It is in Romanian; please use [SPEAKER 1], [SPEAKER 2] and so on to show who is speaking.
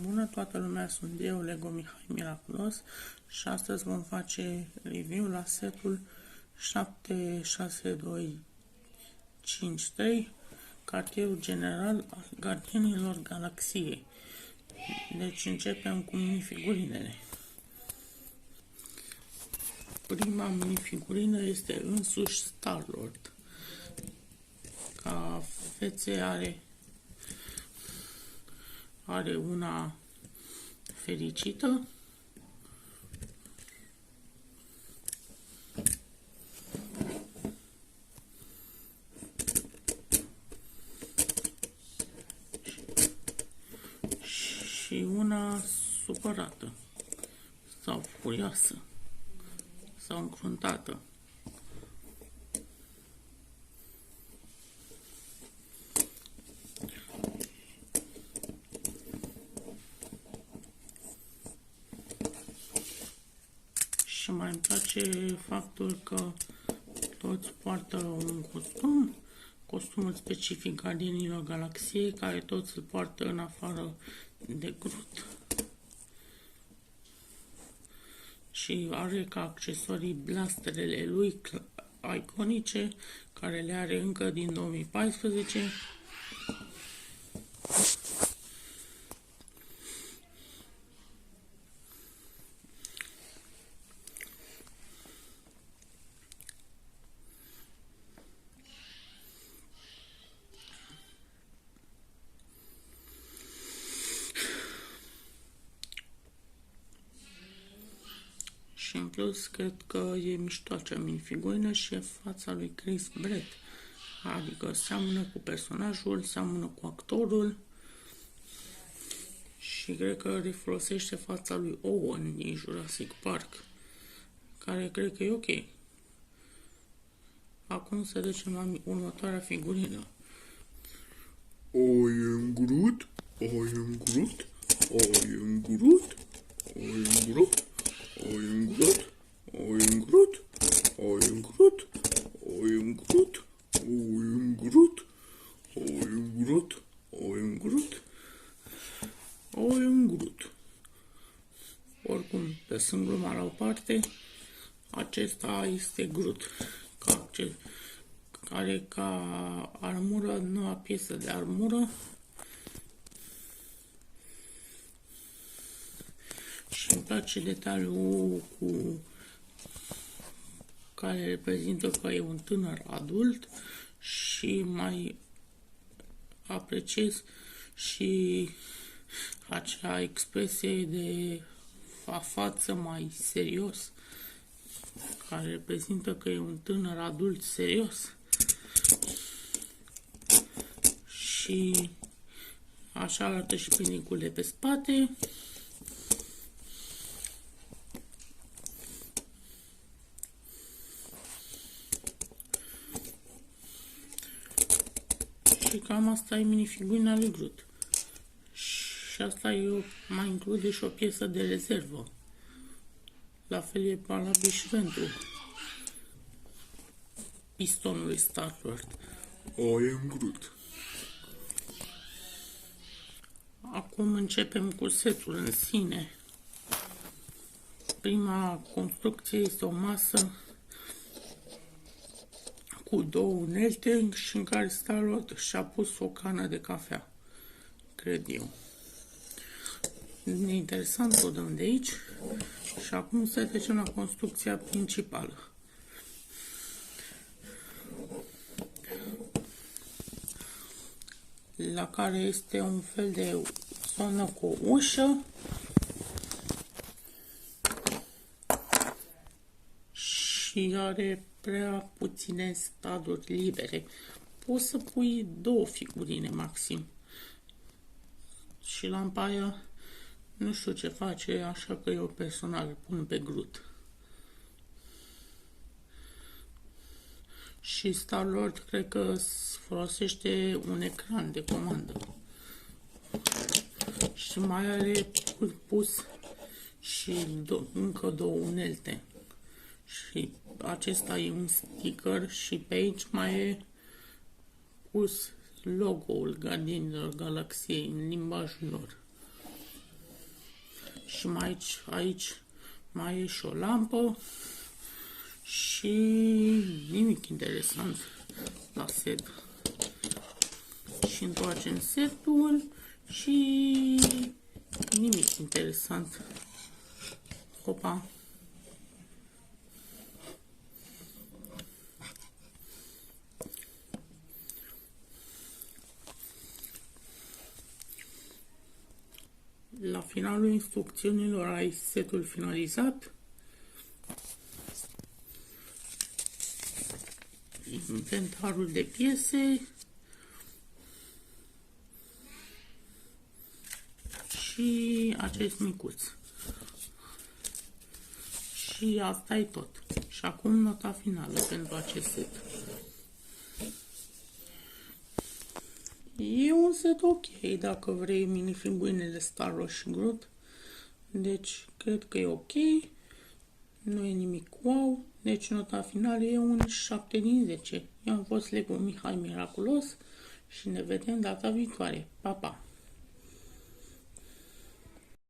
[SPEAKER 1] Bună toată lumea, sunt eu, Lego Mihai Miraculos și astăzi vom face review la setul 76253, cartierul general al Gardienilor Galaxiei. Deci începem cu minifigurinele. Prima minifigurină este însuși Star-Lord. Ca fețe are una fericită, și una supărată sau furioasă sau încruntată. Și mai îmi place faptul că toți poartă un costum, costumul specific Gardienilor Galaxiei, care toți îl poartă în afară de Groot. Și are ca accesorii blasterele lui iconice, care le are încă din 2014. Și în plus, cred că e mișto acea minifigurină și e fața lui Chris Pratt. Adică seamănă cu personajul, seamănă cu actorul. Și cred că refolosește fața lui Owen din Jurassic Park, care cred că e ok. Acum să trecem la următoarea figurină.
[SPEAKER 2] I am Groot, I am Groot, I am Groot, I am Groot, I am Groot, I am Groot, I am Groot, I am Groot, I am Groot, I am Groot, I am Groot, I am Groot. Oricum, lăsând gluma la o parte, acesta este Groot, care ca armură, noua piesă de armură. Și îmi place detaliul care reprezintă că e un tânăr adult și mai apreciez și acea expresie de față mai serios, care reprezintă că e un tânăr adult serios. Și așa arată și pinicul de pe spate. Și cam asta e minifigurina lui Groot. Și asta mai include și o piesă de rezervă. La fel e valabil și pentru pistonul lui Star-Lord. I am Groot.
[SPEAKER 1] Acum începem cu setul în sine. Prima construcție este o masă cu două unelte și în care Star-Lord și-a pus o cană de cafea, cred eu. E interesant, o dăm de aici și acum să trecem la construcția principală. La care este un fel de zonă cu o ușă și are prea puține staduri libere. Poți să pui două figurine maxim. Și lampa aia nu știu ce face, așa că eu personal pun pe Groot. Și Star-Lord cred că folosește un ecran de comandă. Și mai are pus și încă două unelte. Și acesta e un sticker și pe aici mai e pus logo-ul Guardianilor Galaxiei în limbajul lor. Și mai aici mai e și o lampă și nimic interesant la set. Și întoarcem setul și nimic interesant. Hopa! La finalul instrucțiunilor ai setul finalizat. Inventarul de piese și acest micuț. Și asta e tot. Și acum nota finală pentru acest set. E un set ok dacă vrei minifigurinele Star-Lord și Groot. Deci cred că e ok. Nu e nimic wow. Deci nota finală e un 7 din 10. Eu am fost Lego Mihai Miraculos și ne vedem data viitoare. Pa, pa!